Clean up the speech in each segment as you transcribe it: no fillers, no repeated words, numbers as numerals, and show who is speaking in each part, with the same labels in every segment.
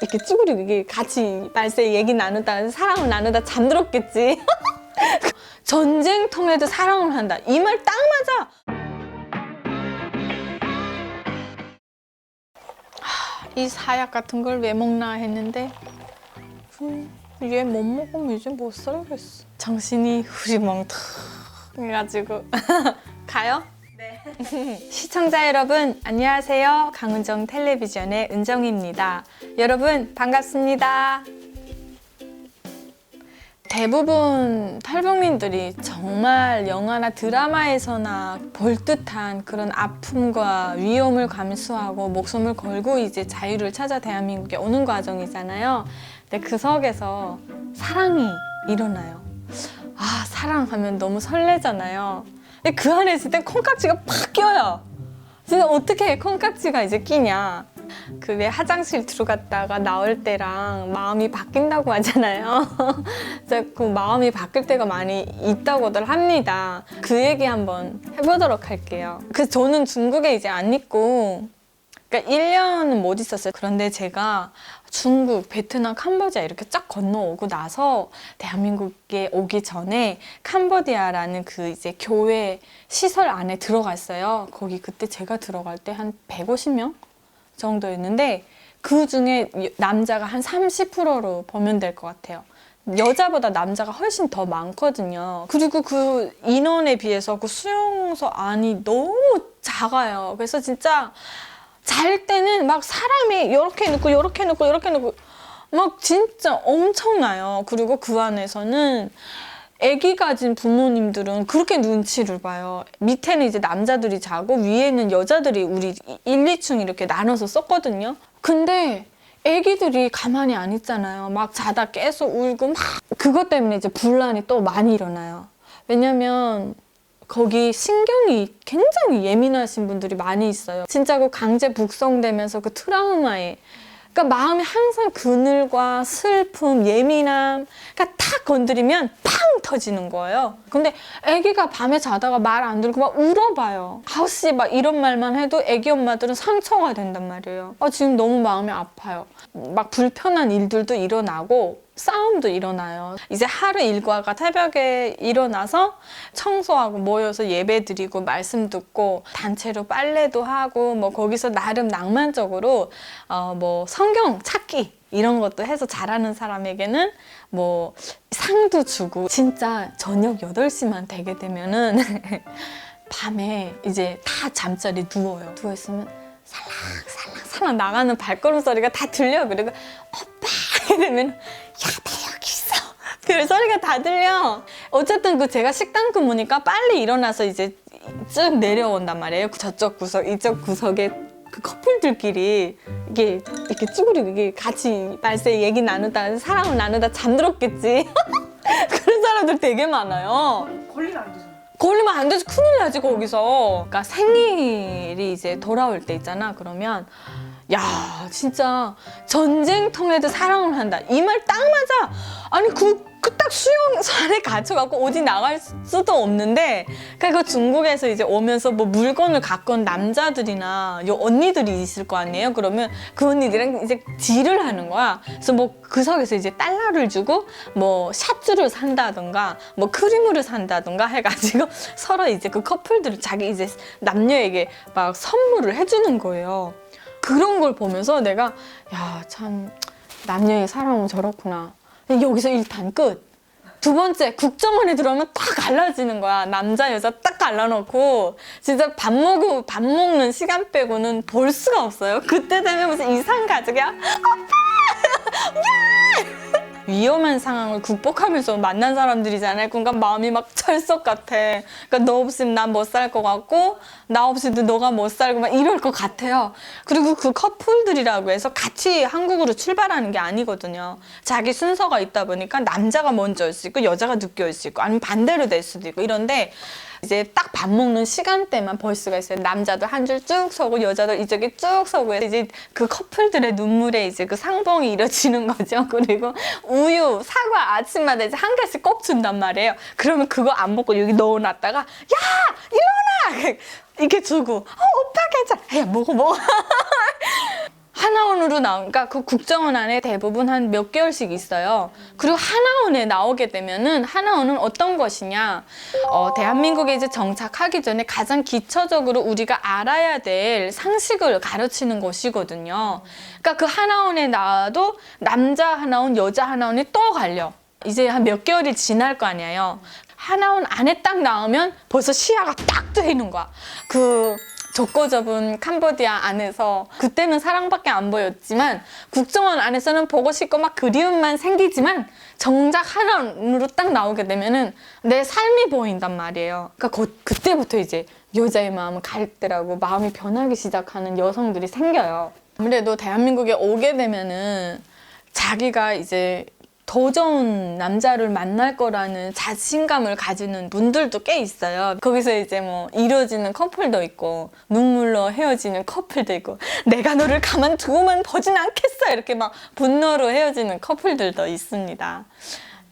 Speaker 1: 이렇게 쭈그리고 이게 같이 말세 얘기 나누다 사랑을 나누다 잠들었겠지. 전쟁통에도 사랑을 한다. 이 말 딱 맞아. 이 사약 같은 걸 왜 먹나 했는데 얘 못 먹으면 이제 못 살겠어. 정신이 흐리멍텅해가지고 가요? 네. 시청자 여러분 안녕하세요. 강은정 텔레비전의 은정입니다. 여러분 반갑습니다. 대부분 탈북민들이 정말 영화나 드라마에서나 볼 듯한 그런 아픔과 위험을 감수하고 목숨을 걸고 이제 자유를 찾아 대한민국에 오는 과정이잖아요. 근데 그 속에서 사랑이 일어나요. 아, 사랑하면 너무 설레잖아요. 근데 그 안에 있을 때 콩깍지가 팍 껴요. 진짜 어떻게 콩깍지가 이제 끼냐. 그 왜 화장실 들어갔다가 나올 때랑 마음이 바뀐다고 하잖아요. 그 마음이 바뀔 때가 많이 있다고들 합니다. 그 얘기 한번 해보도록 할게요. 그래서 저는 중국에 이제 안 있고, 그러니까 1년은 못 있었어요. 그런데 제가 중국, 베트남, 캄보디아 이렇게 쫙 건너오고 나서 대한민국에 오기 전에 캄보디아라는 그 이제 교회 시설 안에 들어갔어요. 거기 그때 제가 들어갈 때 한 150명? 정도였는데 그 중에 남자가 한 30%로 보면 될 것 같아요. 여자보다 남자가 훨씬 더 많거든요. 그리고 그 인원에 비해서 그 수용소 안이 너무 작아요. 그래서 진짜 잘 때는 막 사람이 이렇게 넣고 이렇게 넣고 이렇게 넣고 막 진짜 엄청나요. 그리고 그 안에서는 아기 가진 부모님들은 그렇게 눈치를 봐요. 밑에는 이제 남자들이 자고 위에는 여자들이 우리 1, 2층 이렇게 나눠서 썼거든요. 근데 아기들이 가만히 안 있잖아요. 막 자다 계속 울고 막 그것 때문에 이제 분란이 또 많이 일어나요. 왜냐면 거기 신경이 굉장히 예민하신 분들이 많이 있어요. 진짜 그 강제 북송되면서 그 트라우마에 그러니까 마음이 항상 그늘과 슬픔, 예민함 그러니까 탁 건드리면 팡 터지는 거예요. 근데 아기가 밤에 자다가 말 안 들고 막 울어봐요. 아우씨 막 이런 말만 해도 아기 엄마들은 상처가 된단 말이에요. 지금 너무 마음이 아파요. 막 불편한 일들도 일어나고 싸움도 일어나요. 이제 하루 일과가 새벽에 일어나서 청소하고 모여서 예배 드리고 말씀 듣고 단체로 빨래도 하고 뭐 거기서 나름 낭만적으로 뭐 성경 찾기 이런 것도 해서 잘하는 사람에게는 뭐 상도 주고 진짜 저녁 8시만 되게 되면은 밤에 이제 다 잠자리 누워요. 누워있으면 살랑살랑 나가는 발걸음 소리가 다 들려요. 그리고 오빠 이러면 야, 나 여기 있어. 그 소리가 다 들려. 어쨌든 그 제가 식당 근무니까 빨리 일어나서 이제 쭉 내려온단 말이에요. 저쪽 구석, 이쪽 구석에 그 커플들끼리 이렇게 쭈그리고 이게 같이 말세 얘기 나누다 사랑을 나누다 잠들었겠지. 그런 사람들 되게 많아요.
Speaker 2: 걸리면 안 되잖아.
Speaker 1: 걸리면 안 되지. 큰일 나지 거기서. 그러니까 생일이 이제 돌아올 때 있잖아. 그러면 야 진짜 전쟁통에도 사랑을 한다. 이 말 딱 맞아. 아니 그 딱 수용소 안에 갇혀갖고 어디 나갈 수도 없는데 그러니까 중국에서 이제 오면서 뭐 물건을 갖고 온 남자들이나 언니들이 있을 거 아니에요. 그러면 그 언니들이랑 이제 딜을 하는 거야. 그래서 뭐 그 속에서 이제 달러를 주고 뭐 샷주를 산다던가 뭐 크림을 산다던가 해가지고 서로 이제 그 커플들을 자기 이제 남녀에게 막 선물을 해주는 거예요. 그런 걸 보면서 내가 야 참 남녀의 사랑은 저렇구나. 여기서 일단 끝. 두 번째 국정원에 들어오면 딱 갈라지는 거야. 남자 여자 딱 갈라놓고 진짜 밥 먹는 시간 빼고는 볼 수가 없어요. 그때 되면 무슨 이상 가족이야. 위험한 상황을 극복하면서 만난 사람들이잖아요. 그러니까 마음이 막 철석 같아. 그러니까 너 없으면 난 못 살 것 같고 나 없이도 너가 못 살고 막 이럴 것 같아요. 그리고 그 커플들이라고 해서 같이 한국으로 출발하는 게 아니거든요. 자기 순서가 있다 보니까 남자가 먼저 올 수 있고 여자가 늦게 올 수 있고 아니면 반대로 될 수도 있고 이런데 이제 딱 밥 먹는 시간대만 볼 수가 있어요. 남자도 한 줄 쭉 서고 여자도 이쪽에 쭉 서고 이제 그 커플들의 눈물에 이제 그 상봉이 이루어지는 거죠. 그리고 우유, 사과 아침마다 이제 한 개씩 꼭 준단 말이에요. 그러면 그거 안 먹고 여기 넣어놨다가 야 일어나 이렇게 주고 오빠 괜찮아. 야 먹어. 하나원으로 나오니까 그 국정원 안에 대부분 한 몇 개월씩 있어요. 그리고 하나원에 나오게 되면은 하나원은 어떤 것이냐? 대한민국에 이제 정착하기 전에 가장 기초적으로 우리가 알아야 될 상식을 가르치는 곳이거든요. 그러니까 그 하나원에 나와도 남자 하나원, 여자 하나원이 또 갈려. 이제 한 몇 개월이 지날 거 아니에요. 하나원 안에 딱 나오면 벌써 시야가 딱 트이는 거야. 그 좁고 좁은 캄보디아 안에서 그때는 사랑밖에 안 보였지만 국정원 안에서는 보고 싶고 막 그리움만 생기지만 정작 하나원으로 딱 나오게 되면은 내 삶이 보인단 말이에요. 그러니까 그때부터 이제 여자의 마음은 갈대라고 마음이 변하기 시작하는 여성들이 생겨요. 아무래도 대한민국에 오게 되면은 자기가 이제 더 좋은 남자를 만날 거라는 자신감을 가지는 분들도 꽤 있어요. 거기서 이제 뭐 이루어지는 커플도 있고 눈물로 헤어지는 커플도 있고 내가 너를 가만두고만 보진 않겠어 이렇게 막 분노로 헤어지는 커플들도 있습니다.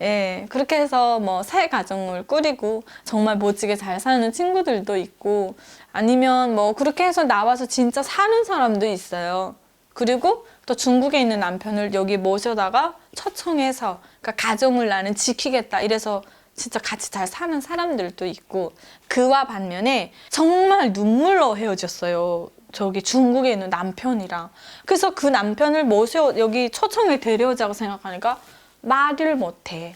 Speaker 1: 예, 그렇게 해서 뭐 새 가정을 꾸리고 정말 멋지게 잘 사는 친구들도 있고 아니면 뭐 그렇게 해서 나와서 진짜 사는 사람도 있어요. 그리고 또 중국에 있는 남편을 여기 모셔다가 초청해서 그러니까 가정을 나는 지키겠다 이래서 진짜 같이 잘 사는 사람들도 있고 그와 반면에 정말 눈물로 헤어졌어요. 저기 중국에 있는 남편이랑. 그래서 그 남편을 모셔 여기 초청에 데려오자고 생각하니까 말을 못해.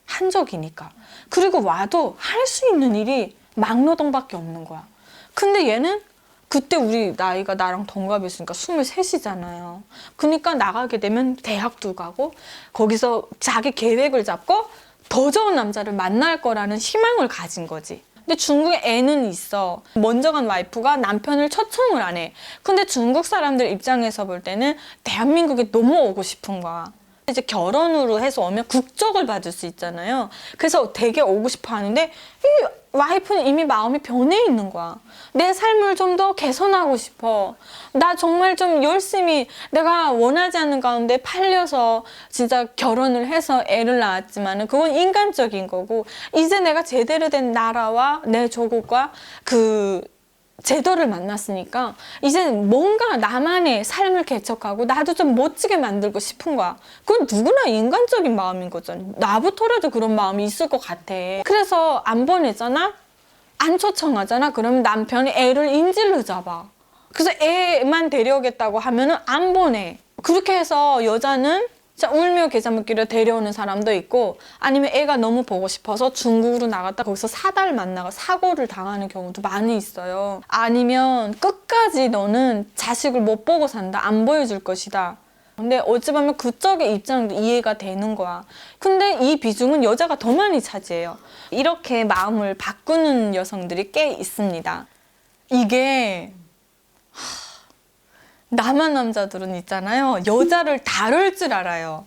Speaker 1: 한족이니까. 그리고 와도 할 수 있는 일이 막노동밖에 없는 거야. 근데 얘는 그때 우리 나이가 나랑 동갑이었으니까 23이잖아요. 그러니까 나가게 되면 대학도 가고 거기서 자기 계획을 잡고 더 좋은 남자를 만날 거라는 희망을 가진 거지. 근데 중국에 애는 있어. 먼저 간 와이프가 남편을 초청을 안 해. 근데 중국 사람들 입장에서 볼 때는 대한민국에 너무 오고 싶은 거야. 이제 결혼으로 해서 오면 국적을 받을 수 있잖아요. 그래서 되게 오고 싶어 하는데 이 와이프는 이미 마음이 변해 있는 거야. 내 삶을 좀 더 개선하고 싶어. 나 정말 좀 열심히 내가 원하지 않는 가운데 팔려서 진짜 결혼을 해서 애를 낳았지만은 그건 인간적인 거고 이제 내가 제대로 된 나라와 내 조국과 그 제도를 만났으니까 이제 뭔가 나만의 삶을 개척하고 나도 좀 멋지게 만들고 싶은 거야. 그건 누구나 인간적인 마음인 거죠. 나부터라도 그런 마음이 있을 것 같아. 그래서 안 보내잖아? 안 초청하잖아? 그러면 남편이 애를 인질로 잡아. 그래서 애만 데려오겠다고 하면은 안 보내. 그렇게 해서 여자는 진짜 울며 겨자 먹기를 데려오는 사람도 있고 아니면 애가 너무 보고 싶어서 중국으로 나갔다 거기서 4달 만나가 사고를 당하는 경우도 많이 있어요. 아니면 끝까지 너는 자식을 못 보고 산다. 안 보여줄 것이다. 근데 어찌 보면 그쪽의 입장도 이해가 되는 거야. 근데 이 비중은 여자가 더 많이 차지해요. 이렇게 마음을 바꾸는 여성들이 꽤 있습니다. 이게 남한 남자들은 있잖아요. 여자를 다룰 줄 알아요.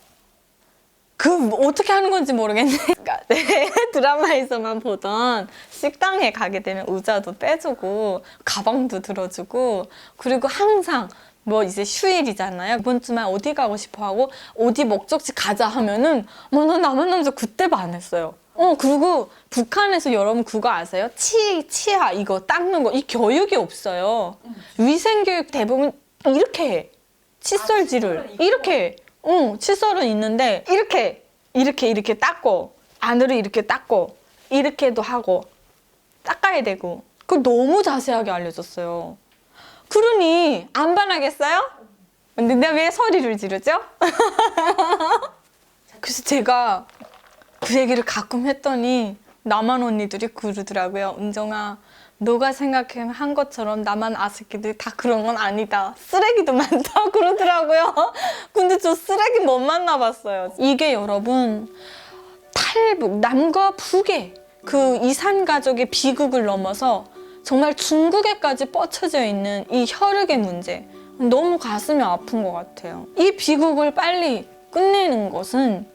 Speaker 1: 어떻게 하는 건지 모르겠네. 그러니까 드라마에서만 보던 식당에 가게 되면 의자도 빼주고 가방도 들어주고 그리고 항상 뭐 이제 휴일이잖아요. 이번 주만 어디 가고 싶어 하고 어디 목적지 가자 하면은 난 남한 남자 그때 반했어요. 그리고 북한에서 여러분 그거 아세요? 치아 이거 닦는 거 이 교육이 없어요. 위생교육 대부분 이렇게 해. 칫솔질을 이렇게 칫솔은 있는데 이렇게 닦고 안으로 이렇게 닦고 이렇게도 하고 닦아야 되고 그걸 너무 자세하게 알려줬어요. 그러니 안 반하겠어요? 근데 왜 소리를 지르죠? 그래서 제가 그 얘기를 가끔 했더니 남한 언니들이 그러더라고요. 은정아 너가 생각한 것처럼 남한 아새끼들이 다 그런 건 아니다. 쓰레기도 많다 그러더라고요. 근데 저 쓰레기 못 만나봤어요. 이게 여러분 탈북, 남과 북의 그 이산 가족의 비극을 넘어서 정말 중국에까지 뻗쳐져 있는 이 혈육의 문제 너무 가슴이 아픈 것 같아요. 이 비극을 빨리 끝내는 것은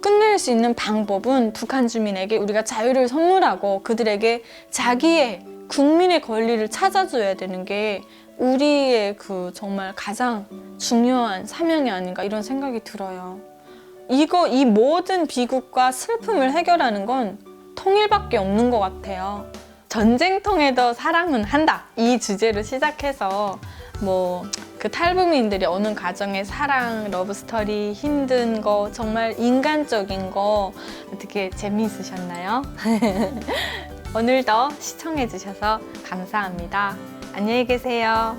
Speaker 1: 끝낼 수 있는 방법은 북한 주민에게 우리가 자유를 선물하고 그들에게 자기의 국민의 권리를 찾아줘야 되는 게 우리의 그 정말 가장 중요한 사명이 아닌가 이런 생각이 들어요. 이 모든 비극과 슬픔을 해결하는 건 통일밖에 없는 것 같아요. 전쟁통에도 사랑은 한다 이 주제로 시작해서 뭐 그 탈북민들이 오는 가정의 사랑, 러브스토리, 힘든 거 정말 인간적인 거 어떻게 재미있으셨나요? 오늘도 시청해 주셔서 감사합니다. 안녕히 계세요.